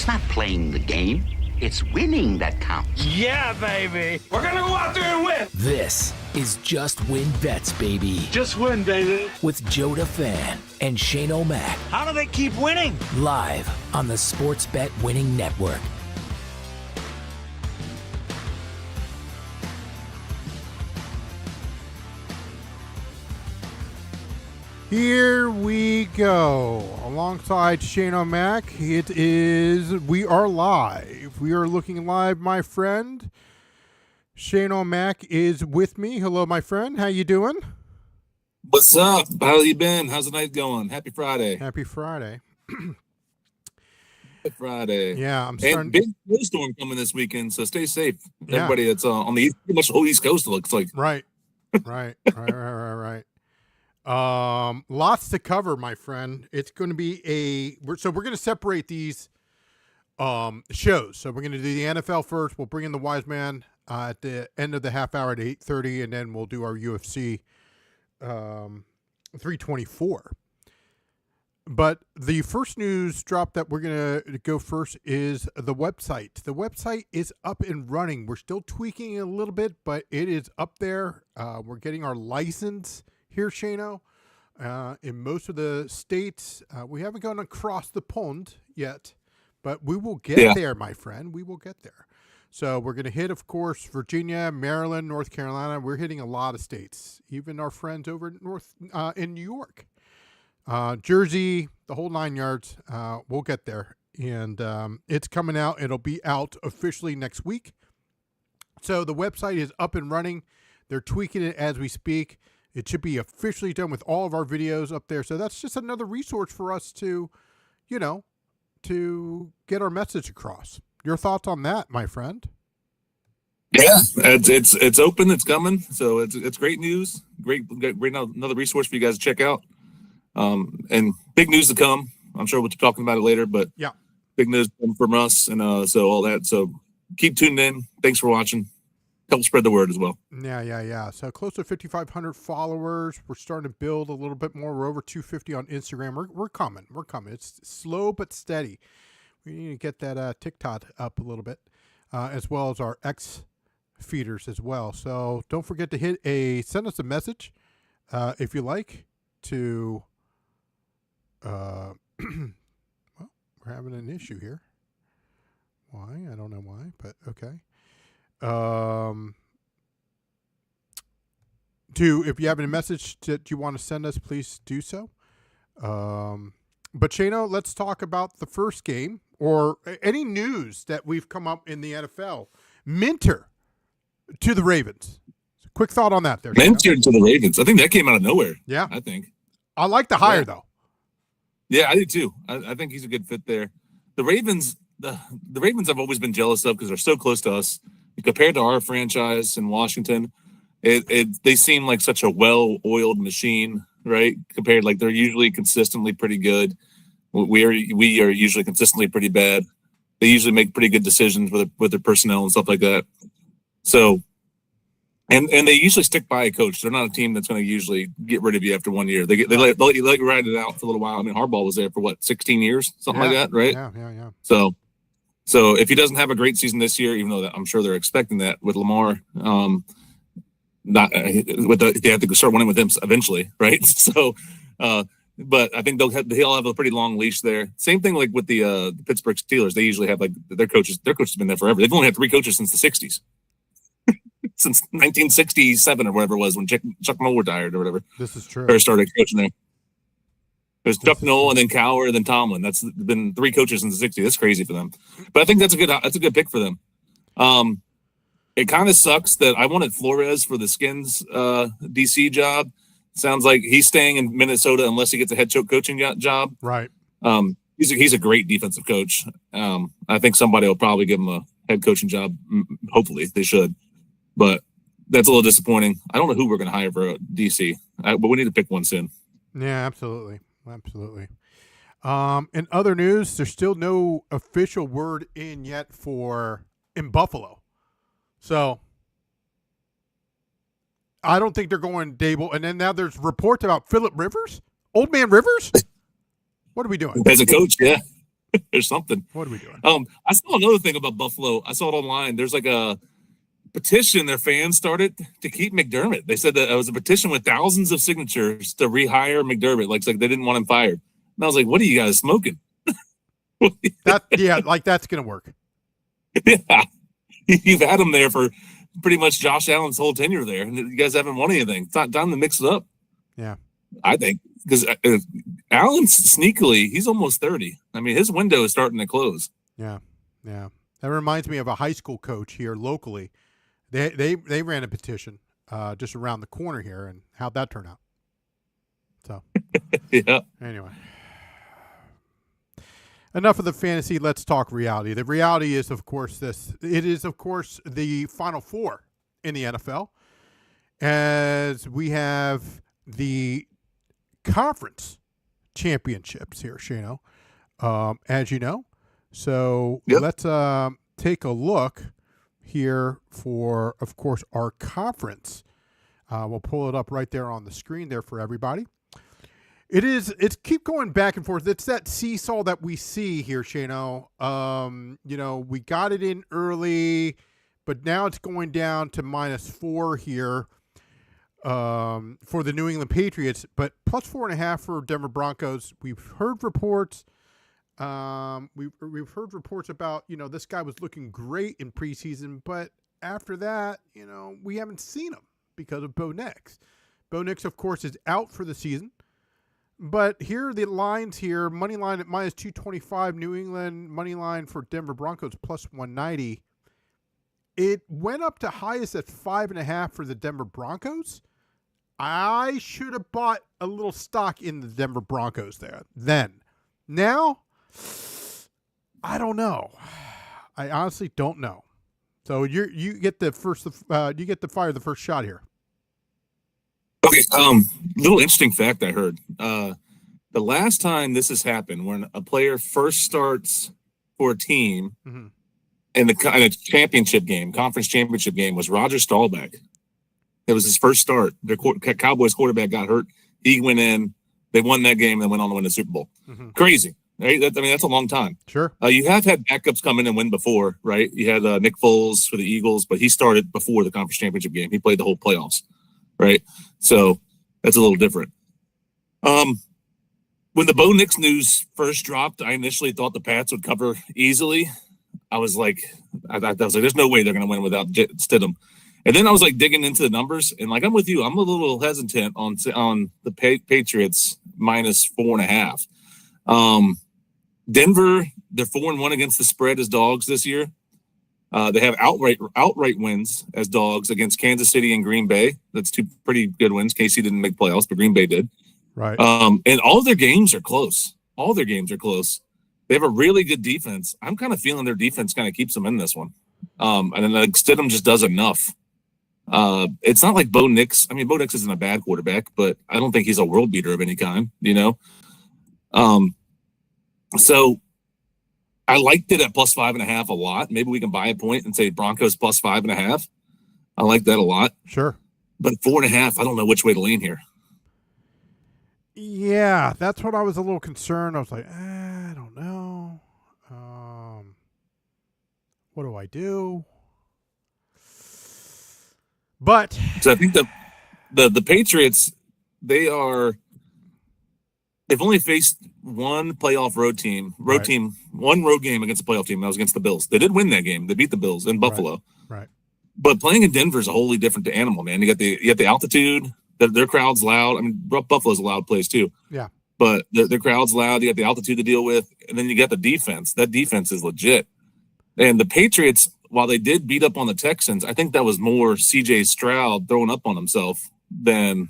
It's not playing the game. It's winning that counts. Yeah, baby. We're going to go out there and win. This is Just Win Bets, baby. Just win, baby. With Joe DeFan and Shane O'Mac. How do they keep winning? Live on the Sports Bet Winning Network. Here we go. Alongside Shane O'Mac, we are live. We are looking live, my friend. Shane O'Mac is with me. Hello, my friend. How you doing? What's up? How you been? How's the night going? Happy Friday. Happy Friday. Happy Friday. Yeah, I'm starting. And big snowstorm coming this weekend, so stay safe. Yeah. Everybody that's on the East, pretty much the whole East Coast, it looks like. Right. Lots to cover, my friend. It's going to be we're going to separate these shows. So we're going to do the NFL first. We'll bring in the wise man at the end of the half hour at 8:30, and then we'll do our UFC 324. But the first news drop that we're going to go first is the website. The website is up and running. We're still tweaking it a little bit, but it is up there. We're getting our license here, Shano, in most of the states. We haven't gone across the pond yet, but we will get there, my friend. We will get there. So we're going to hit, of course, Virginia, Maryland, North Carolina. We're hitting a lot of states, even our friends over in New York, Jersey, the whole 9 yards. We'll get there, and it's coming out. It'll be out officially next week. So the website is up and running. They're tweaking it as we speak. It should be officially done with all of our videos up there. So that's just another resource for us to, to get our message across. Your thoughts on that, my friend? Yeah, it's open. It's coming. So it's great news. Great another resource for you guys to check out. And big news to come. I'm sure we'll be talking about it later, but yeah, big news from us. And so all that. So keep tuned in. Thanks for watching. Help spread the word as well. Yeah. So close to 5,500 followers. We're starting to build a little bit more. We're over 250 on Instagram. We're coming. It's slow but steady. We need to get that TikTok up a little bit, as well as our X feeders as well. So don't forget to send us a message if you like to. Well, we're having an issue here. Why? I don't know why, but okay. If you have any message that you want to send us, please do so. But Shano, let's talk about the first game or any news that we've come up in the NFL. Minter to the Ravens. Quick thought on that there. Minter to the Ravens. I think that came out of nowhere. Yeah. I think. I like the hire though. Yeah, I do too. I think he's a good fit there. The Ravens, the Ravens I've always been jealous of because they're so close to us. Compared to our franchise in Washington, they seem like such a well-oiled machine, right? Compared, like they're usually consistently pretty good. We are usually consistently pretty bad. They usually make pretty good decisions with their personnel and stuff like that. So, and they usually stick by a coach. They're not a team that's going to usually get rid of you after 1 year. They let you ride it out for a little while. I mean, Harbaugh was there for 16 years, something like that, right? Yeah. So if he doesn't have a great season this year, even though I'm sure they're expecting that with Lamar, they have to start winning with him eventually, right? So, but I think he'll have a pretty long leash there. Same thing like with the Pittsburgh Steelers. They usually have like their coaches. Their coaches have been there forever. They've only had 3 coaches since the '60s, since 1967 or whatever it was when Chuck Noll retired or whatever. This is true. Or started coaching there. There's Chuck Noll and then Cowher and then Tomlin. That's been 3 coaches since the '60s. That's crazy for them. But I think that's a good pick for them. It kind of sucks that I wanted Flores for the Skins DC job. Sounds like he's staying in Minnesota unless he gets a head coaching job. Right. He's a great defensive coach. I think somebody will probably give him a head coaching job. Hopefully, they should. But that's a little disappointing. I don't know who we're going to hire for DC, but we need to pick one soon. Yeah, absolutely. In other news, there's still no official word in yet in Buffalo. So I don't think they're going Dable. And then now there's reports about Phillip Rivers, Old Man Rivers. What are we doing? As a coach, yeah. or something. What are we doing? I saw another thing about Buffalo. I saw it online. There's like a petition their fans started to keep McDermott. They said that it was a petition with thousands of signatures to rehire McDermott. Like they didn't want him fired. And I was like, what are you guys smoking? That's going to work. Yeah. You've had him there for pretty much Josh Allen's whole tenure there, and you guys haven't won anything. It's not time to mix it up. Yeah. I think because Allen's sneakily, he's almost 30. I mean, his window is starting to close. Yeah. Yeah. That reminds me of a high school coach here locally. They ran a petition just around the corner here, and how'd that turn out? So, yeah. Anyway, enough of the fantasy. Let's talk reality. The reality is, of course, this. It is, of course, the Final Four in the NFL, as we have the conference championships here, Shano, as you know. So let's take a look here for, of course, our conference. We'll pull it up right there on the screen there for everybody. It's keep going back and forth. It's that seesaw that we see here, Shano. We got it in early, but now it's going down to -4 here for the New England Patriots, but +4.5 for Denver Broncos. We've heard reports. We've heard reports about, this guy was looking great in preseason, but after that, we haven't seen him because of Bo Nix. Bo Nix, of course, is out for the season. But here are the lines here. Money line at -225. New England money line for Denver Broncos +190. It went up to highest at 5.5 for the Denver Broncos. I should have bought a little stock in the Denver Broncos then. Now, I don't know. I honestly don't know. So you get the first. You get to fire the first shot here. Okay. Little interesting fact I heard. The last time this has happened, when a player first starts for a team in a championship game, conference championship game, was Roger Staubach. It was his first start. The Cowboys quarterback got hurt. He went in. They won that game and went on to win the Super Bowl. Crazy. Right? That's a long time. Sure. You have had backups come in and win before, right? You had Nick Foles for the Eagles, but he started before the conference championship game. He played the whole playoffs, right? So that's a little different. When the Bo Nix news first dropped, I initially thought the Pats would cover easily. I was like, there's no way they're going to win without Stidham. And then I was like digging into the numbers, and like I'm with you, I'm a little hesitant on the Patriots -4.5. Denver, they're 4-1 against the spread as dogs this year. They have outright wins as dogs against Kansas City and Green Bay. That's two pretty good wins. KC didn't make playoffs, but Green Bay did. Right. And all their games are close. They have a really good defense. I'm kind of feeling their defense kind of keeps them in this one. And then Stidham just does enough. It's not like Bo Nix. I mean, Bo Nix isn't a bad quarterback, but I don't think he's a world beater of any kind, So I liked it at +5.5 a lot. Maybe we can buy a point and say Broncos +5.5. I like that a lot. Sure. But 4.5, I don't know which way to lean here. Yeah, that's what I was a little concerned. I was like, I don't know. What do I do? But so I think the Patriots, they've only faced one playoff one road game against a playoff team. That was against the Bills. They did win that game. They beat the Bills in Buffalo. Right. But playing in Denver is a wholly different animal, man. You got the altitude. Their crowd's loud. I mean, Buffalo's a loud place too. Yeah. But their crowd's loud. You got the altitude to deal with, and then you got the defense. That defense is legit. And the Patriots, while they did beat up on the Texans, I think that was more C.J. Stroud throwing up on himself than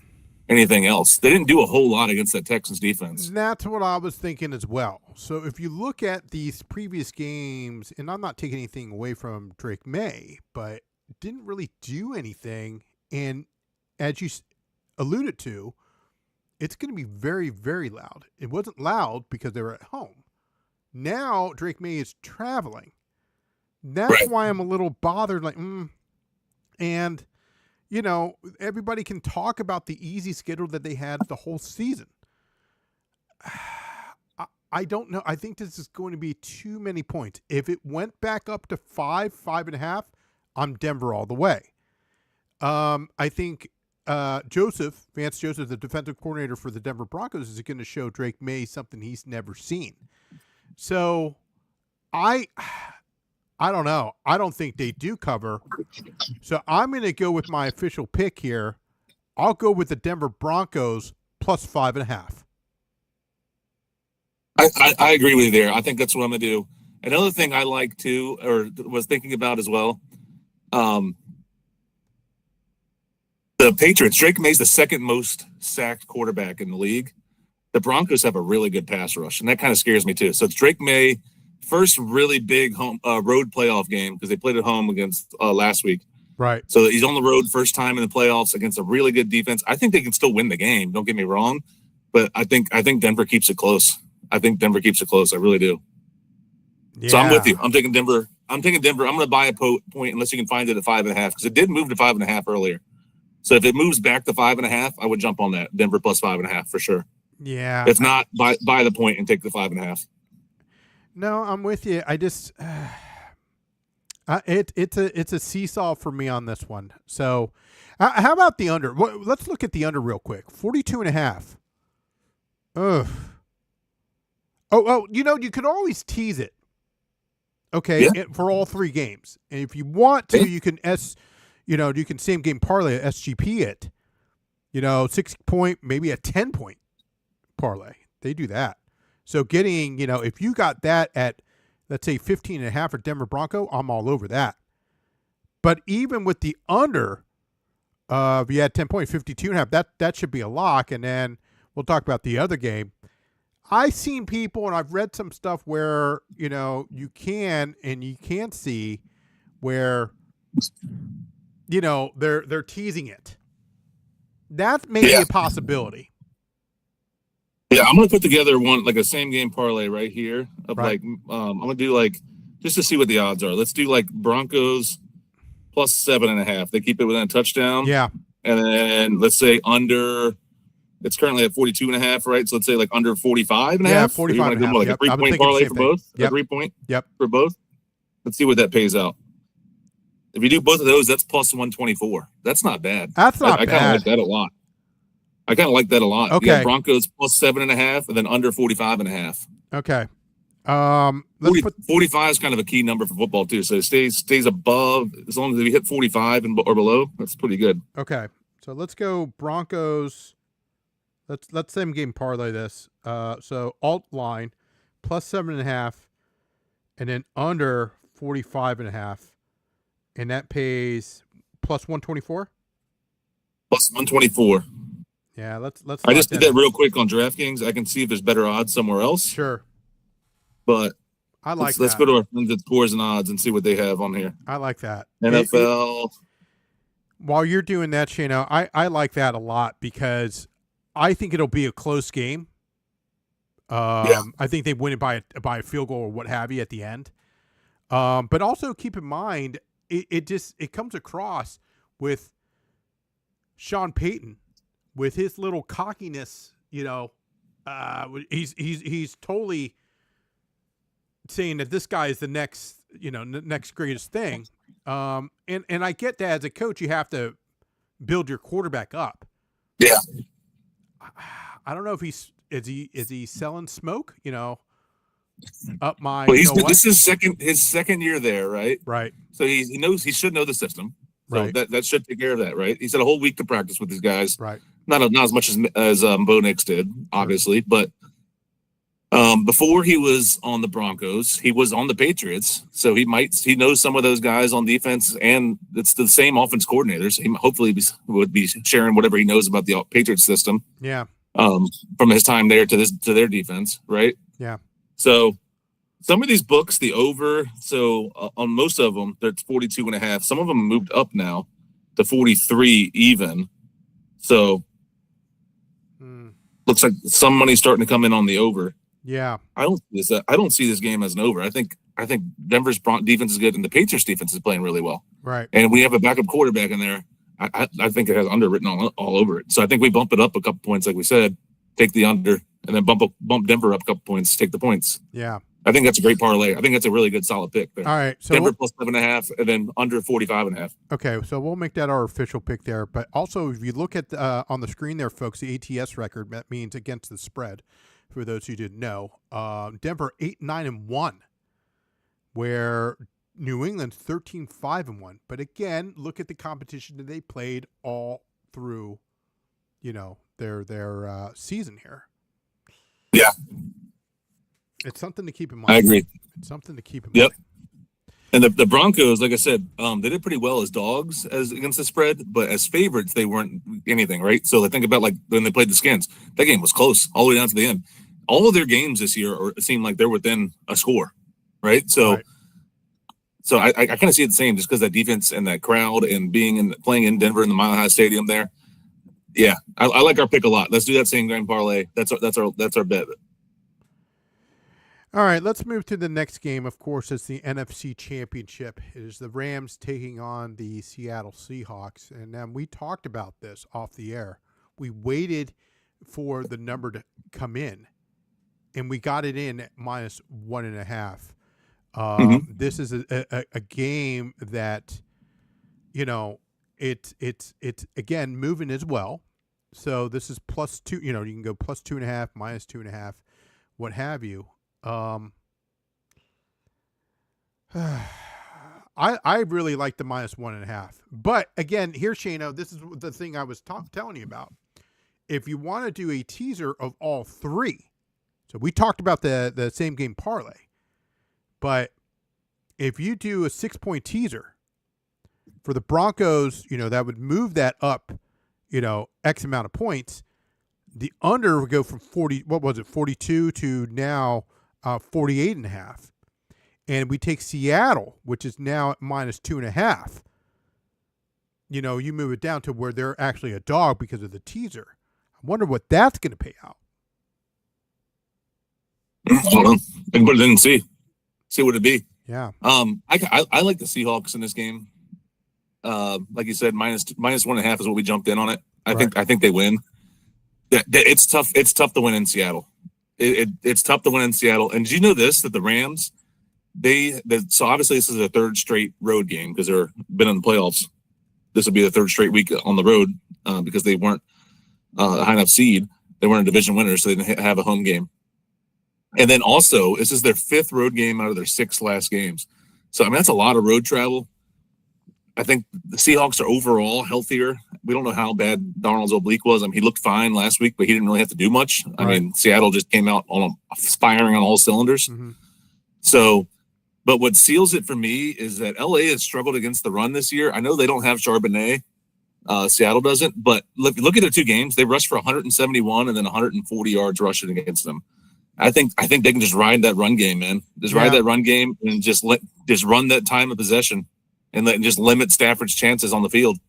anything else. They didn't do a whole lot against that Texans defense. That's what I was thinking as well. So if you look at these previous games, and I'm not taking anything away from Drake May, but didn't really do anything. And as you alluded to, it's going to be very, very loud. It wasn't loud because they were at home. Now Drake May is traveling. That's why I'm a little bothered. Like, and everybody can talk about the easy schedule that they had the whole season. I don't know. I think this is going to be too many points. If it went back up to 5.5, I'm Denver all the way. I think Vance Joseph, the defensive coordinator for the Denver Broncos, is going to show Drake May something he's never seen. So I don't know. I don't think they do cover. So I'm going to go with my official pick here. I'll go with the Denver Broncos plus 5.5. I agree with you there. I think that's what I'm going to do. Another thing I like too, or was thinking about as well, the Patriots, Drake May's the second most sacked quarterback in the league. The Broncos have a really good pass rush, and that kind of scares me too. So it's Drake May, first really big home road playoff game because they played at home against last week. Right. So he's on the road first time in the playoffs against a really good defense. I think they can still win the game. Don't get me wrong, but I think Denver keeps it close. I really do. Yeah. So I'm with you. I'm taking Denver. I'm going to buy a point unless you can find it at 5.5 because it did move to 5.5 earlier. So if it moves back to 5.5, I would jump on that Denver plus 5.5 for sure. Yeah. If not, buy the point and take the 5.5. No, I'm with you. I just it's a seesaw for me on this one. So how about the under? Let's look at the under real quick. 42.5. Ugh. Oh, you could always tease it. Okay, yeah. For all three games. And if you want to, you can you can same game parlay SGP it. 6 point, maybe a 10 point parlay. They do that. So getting, if you got that at, let's say 15.5 for Denver Bronco, I'm all over that. But even with the under, if you had 10 point, 52.5, that should be a lock. And then we'll talk about the other game. I've seen people, and I've read some stuff where, you can and you can't see where, they're teasing it. That may be a possibility. Yeah, I'm going to put together one, like a same game parlay right here of right. I'm going to do just to see what the odds are. Let's do Broncos plus 7.5. They keep it within a touchdown. Yeah. And then let's say under, it's currently at 42.5, right? So let's say under 45.5. Yeah, 45.5. Like a 3-point parlay for both? Yep. A 3-point? Yep. For both? Let's see what that pays out. If you do both of those, that's plus 124. That's not bad. That's not bad. I kind of like that a lot. Okay. You got Broncos plus 7.5 and then under 45.5. Okay. 45 is kind of a key number for football too. So it stays above, as long as we hit 45 or below, that's pretty good. Okay. So let's go Broncos. Let's same game parlay this. So alt line plus 7.5 and then under 45.5. And that pays plus 124? Plus 124. Yeah, let's I just did that real quick on DraftKings. I can see if there's better odds somewhere else. Sure. But let's go to our friends at Scores and Odds and see what they have on here. I like that. NFL. While you're doing that, Shano, I like that a lot because I think it'll be a close game. I think they win it by a field goal or what have you at the end. But also keep in mind, it comes across with Sean Payton with his little cockiness. He's totally saying that this guy is the next greatest thing. And I get that as a coach, you have to build your quarterback up. Yeah. I don't know if is he selling smoke, up my. Well, this is his second year there, right? Right. So he should know the system. So right. That should take care of that, right? He's had a whole week to practice with these guys. Right. Not as much as Bo Nix did, obviously, but before he was on the Broncos, he was on the Patriots. So he knows some of those guys on defense, and it's the same offense coordinators. He hopefully would be sharing whatever he knows about the Patriots system. Yeah. From his time there to their defense, right? Yeah. So some of these books, the over, so on most of them, that's 42.5. Some of them moved up now to 43 even. So looks like some money's starting to come in on the over. Yeah. I don't see this game as an over. I think Denver's defense is good and the Patriots defense is playing really well. Right. And we have a backup quarterback in there. I think it has under written all over it. So I think we bump it up a couple points, like we said, take the under and then bump Denver up a couple points, take the points. Yeah. I think that's a great parlay. I think that's a really good solid pick there. All right. So Denver plus 7.5 and then under 45.5. Okay. So we'll make that our official pick there. But also, if you look at on the screen there, folks, the ATS record, that means against the spread, for those who didn't know. Denver 8-9-1, where New England's 13-5-1. But again, look at the competition that they played all through, their season here. Yeah. It's something to keep in mind. I agree. It's something to keep in mind. Yep. And the Broncos, like I said, they did pretty well as dogs as against the spread, but as favorites, they weren't anything, right? So think about like when they played the Skins. That game was close all the way down to the end. All of their games this year seem like they're within a score, right? So, So I kind of see it the same, just because that defense and that crowd and playing in Denver in the Mile High Stadium there. Yeah, I like our pick a lot. Let's do that same grand parlay. That's our bet. All right, let's move to the next game. Of course, it's the NFC Championship. It is the Rams taking on the Seattle Seahawks. And then we talked about this off the air. We waited for the number to come in, and we got it in at -1.5. This is a game that, it's again moving as well. So this is +2. You can go +2.5, -2.5, what have you. I really like the -1.5, but again, here, Shano, this is the thing I was telling you about. If you want to do a teaser of all three, so we talked about the same game parlay, but if you do a 6-point teaser for the Broncos, that would move that up, X amount of points. The under would go from 42 to now 48.5. And we take Seattle, which is now at -2.5. You move it down to where they're actually a dog because of the teaser. I wonder what that's going to pay out. I don't know. I can put it in and see what it'd be. Yeah. I like the Seahawks in this game. Like you said, -1.5 is what we jumped in on it. I think they win. It's tough. It's tough to win in Seattle. It's tough to win in Seattle. And did you know this, that the Rams, so obviously this is a third straight road game because they've been in the playoffs. This will be the third straight week on the road because they weren't a high enough seed. They weren't a division winner, so they didn't have a home game. And then also, this is their 5th road game out of their 6 last games. So, that's a lot of road travel. I think the Seahawks are overall healthier. We don't know how bad Darnold's oblique was. He looked fine last week, but he didn't really have to do much. Right. Seattle just came out firing on all cylinders. Mm-hmm. So, but what seals it for me is that LA has struggled against the run this year. I know they don't have Charbonnet. Seattle doesn't, but look at their 2 games. They rushed for 171 and then 140 yards rushing against them. I think they can just ride that run game, man. Ride that run game and just run that time of possession and just limit Stafford's chances on the field.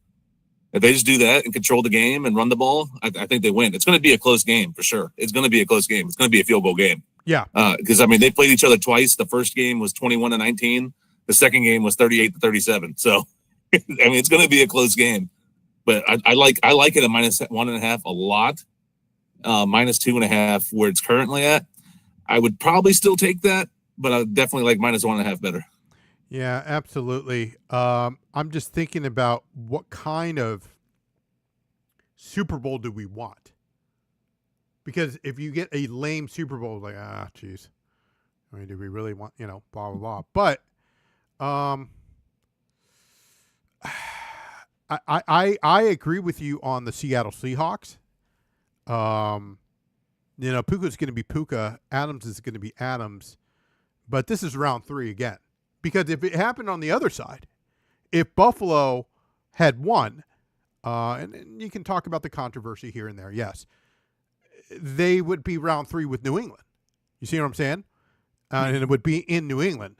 If they just do that and control the game and run the ball, I think they win. It's going to be a close game for sure. It's going to be a close game. It's going to be a field goal game. Yeah. Because they played each other twice. The first game was 21-19. The second game was 38-37. So, it's going to be a close game. But I like it at -1.5 a lot. -2.5 where it's currently at. I would probably still take that, but I would definitely like -1.5 better. Yeah, absolutely. I'm just thinking about what kind of Super Bowl do we want? Because if you get a lame Super Bowl, like, geez. Do we really want, blah, blah, blah. But I agree with you on the Seattle Seahawks. Puka's going to be Puka. Adams is going to be Adams. But this is round 3 again. Because if it happened on the other side, if Buffalo had won, and you can talk about the controversy here and there, yes, they would be round 3 with New England. You see what I'm saying? And it would be in New England.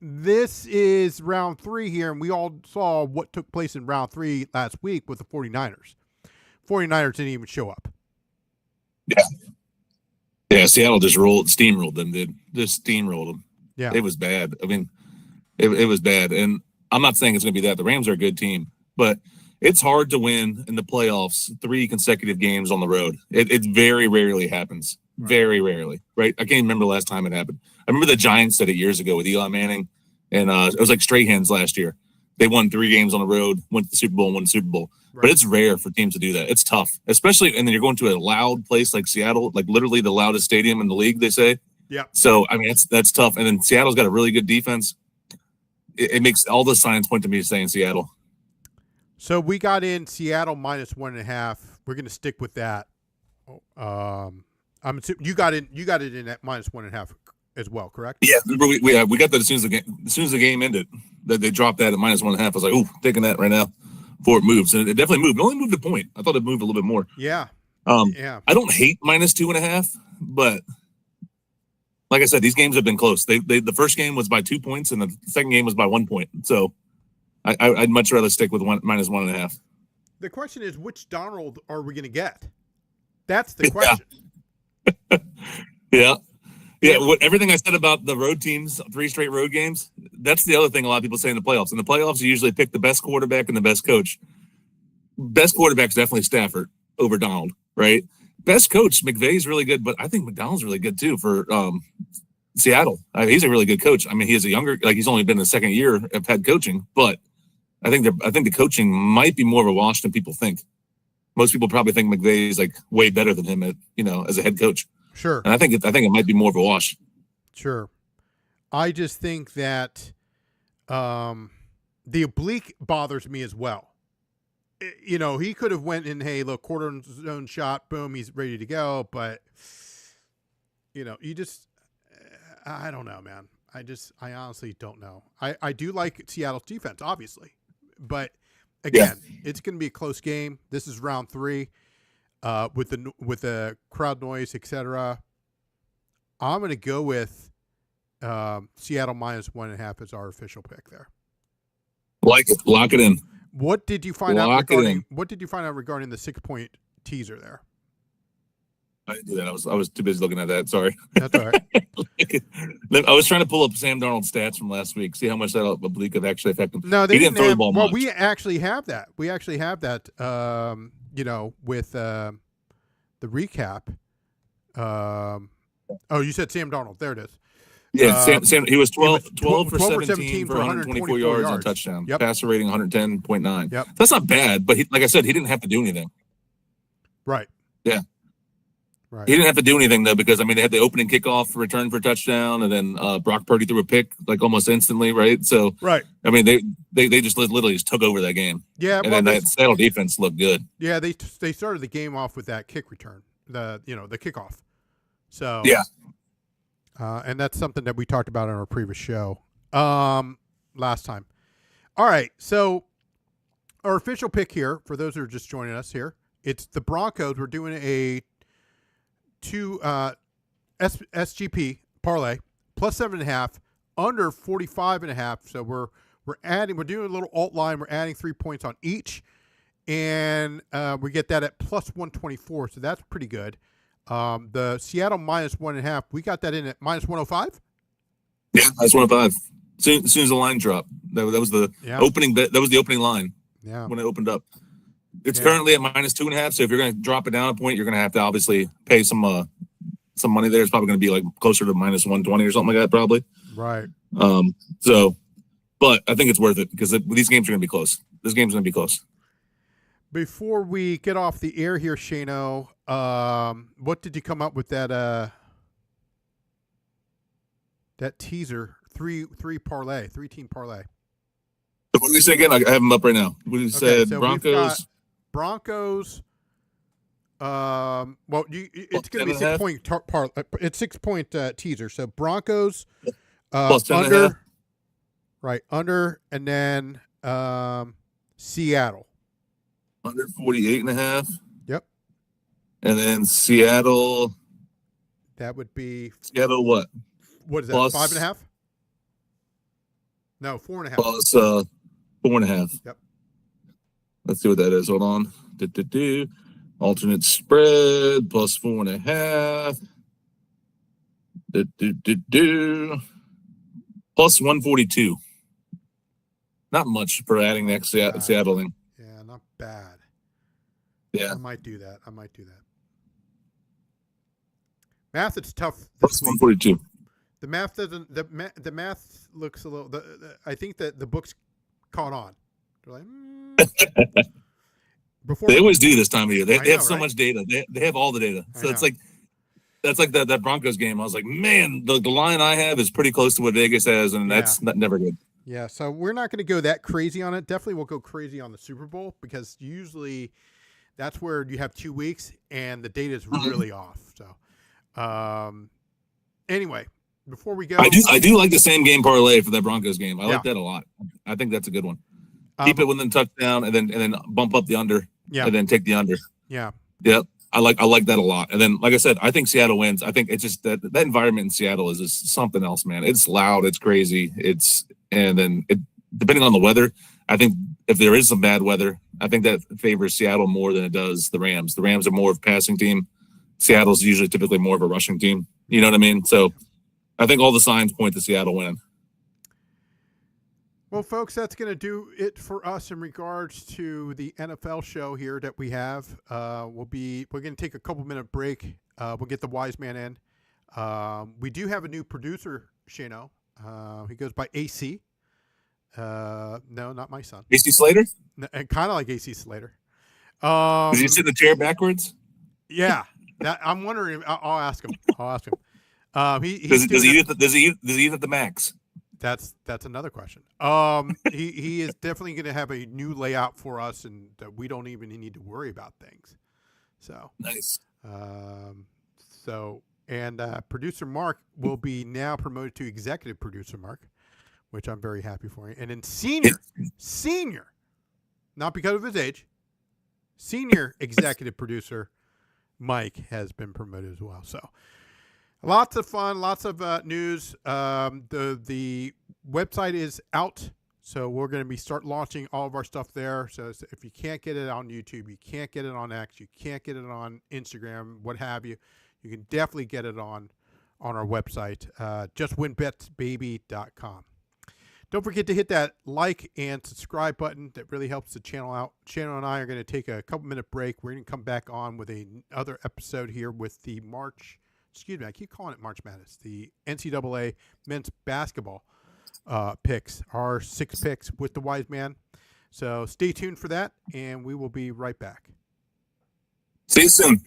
This is round 3 here, and we all saw what took place in round 3 last week with the 49ers. 49ers didn't even show up. Yeah, Seattle just steamrolled them, dude. Just steamrolled them. Yeah. It was bad. It was bad. And I'm not saying it's going to be that. The Rams are a good team. But it's hard to win in the playoffs 3 consecutive games on the road. It very rarely happens. Right. Very rarely, right? I can't remember the last time it happened. I remember the Giants did it years ago with Eli Manning, and it was like Strahan's last year. They won 3 games on the road, went to the Super Bowl, and won the Super Bowl. Right. But it's rare for teams to do that. It's tough, especially, and then you're going to a loud place like Seattle, like literally the loudest stadium in the league, they say. Yeah. So, I mean, that's tough. And then Seattle's got a really good defense. It makes all the signs point to me saying Seattle. So we got in Seattle -1.5. We're going to stick with that. I'm assuming you got it in at -1.5 as well, correct? Yeah, we got that as soon as the game ended. That they dropped that at -1.5. I was like, oh, taking that right now before it moves, and it definitely moved. It only moved a point. I thought it moved a little bit more. Yeah. Yeah. I don't hate -2.5, but like I said, these games have been close. The first game was by 2 points, and the second game was by 1 point. So I'd much rather stick with -1.5. The question is, which Donald are we going to get? That's the question. Yeah. Everything I said about the road teams, 3 straight road games, that's the other thing a lot of people say in the playoffs. In the playoffs, you usually pick the best quarterback and the best coach. Best quarterback's definitely Stafford over Donald, right? Best coach, McVay's really good, but I think McDonald's really good too for Seattle. He's a really good coach. I mean, he's he's only been in the second year of head coaching, but I think the coaching might be more of a wash than people think. Most people probably think McVay's like way better than him as a head coach. Sure. And I think it might be more of a wash. Sure. I just think that the oblique bothers me as well. He could have went in, hey, look, quarter zone shot, boom, he's ready to go. But, you just, I don't know, man. I honestly don't know. I do like Seattle's defense, obviously. But, again, It's going to be a close game. This is round 3 with the crowd noise, etc. I'm going to go with Seattle -1.5 as our official pick there. Like it. Lock it in. What did you find out regarding the 6-point teaser there? I didn't do that. I was too busy looking at that. Sorry. That's all right. I was trying to pull up Sam Darnold's stats from last week, see how much that oblique could actually affect him. No, he didn't throw the ball much. Well, we actually have that. With the recap. You said Sam Darnold. There it is. Yeah, Sam. He was 12 for 17 for 124 yards and a touchdown. Yep. Passer rating 110.9. Yep. That's not bad, but like I said, he didn't have to do anything. Right. Yeah. Right. He didn't have to do anything though, because they had the opening kickoff return for a touchdown, and then Brock Purdy threw a pick like almost instantly, right? So right. I mean, they just literally just took over that game. Yeah, and then that Seattle defense looked good. Yeah, they started the game off with that kick return, the kickoff. So yeah. And that's something that we talked about on our previous show last time. All right, so our official pick here, for those who are just joining us here, it's the Broncos. We're doing a 2 SGP parlay plus 7.5 under 45.5. So we're doing a little alt line. We're adding 3 points on each, and we get that at plus 124. So that's pretty good. The Seattle -1.5, we got that in at -105. Yeah, that's 105. As soon as the line dropped, that was the opening bet. That was the opening line. Yeah, when it opened up. It's currently at -2.5. So if you're going to drop it down a point, you're going to have to obviously pay some money there. It's probably going to be like closer to -120 or something like that, probably. Right. But I think it's worth it because these games are going to be close. This game's going to be close. Before we get off the air here, Shano, what did you come up with that teaser 3-team parlay? What did we say again? I have them up right now. We said so Broncos. Broncos. It's going to be 6 point it's 6 point teaser. So Broncos plus 10 under, right under, and then Seattle under 48.5. Yep. And then Seattle. That would be Seattle. What? What is that? Plus, 5.5? No, 4.5. Plus 4.5. Yep. Let's see what that is. Hold on. Alternate spread plus 4.5. Plus 142. Not much for adding that Seattle in. Yeah, bad. Yeah. I might do that. Math, it's tough Plus this week. 142. The math doesn't. The math looks a little. I think that the books caught on. They're like, before They always do this time of year. They know, have so right? much data. They have all the data. So I it's know. like that's like that Broncos game. I was like, man, the line I have is pretty close to what Vegas has, and that's never good. Yeah, so we're not going to go that crazy on it. Definitely won't go crazy on the Super Bowl because usually that's where you have 2 weeks and the data is really off. So, anyway, before we go, I do like the same game parlay for that Broncos game. I like that a lot. I think that's a good one. Keep it within touchdown and then bump up the under. Yeah. And then take the under. Yeah. Yep. I like that a lot. And then, like I said, I think Seattle wins. I think it's just that environment in Seattle is just something else, man. It's loud. It's crazy. Depending on the weather, I think if there is some bad weather, I think that favors Seattle more than it does the Rams. The Rams are more of a passing team. Seattle's usually typically more of a rushing team. You know what I mean? So I think all the signs point to Seattle winning. Well, folks, that's going to do it for us in regards to the NFL show here that we have. We're going to take a couple-minute break. We'll get the wise man in. We do have a new producer, Shano. He goes by AC. No, not my son. AC Slater? Kind of like AC Slater. Does he sit in the chair backwards? Yeah, I'm wondering. I'll ask him. Does he eat at the max? That's another question. He is definitely going to have a new layout for us, and that we don't even need to worry about things. So nice. Producer Mark will be now promoted to executive producer Mark, which I'm very happy for. And then senior, not because of his age, senior executive producer Mike has been promoted as well. So. Lots of fun, lots of news. The website is out, so we're going to start launching all of our stuff there. So if you can't get it on YouTube, you can't get it on X, you can't get it on Instagram, what have you, you can definitely get it on our website, justwinbetsbaby.com. Don't forget to hit that like and subscribe button. That really helps the channel out. Channel and I are going to take a couple-minute break. We're going to come back on with another episode here with the I keep calling it March Madness. The NCAA men's basketball picks, our 6 picks with the wise man. So stay tuned for that, and we will be right back. See you soon.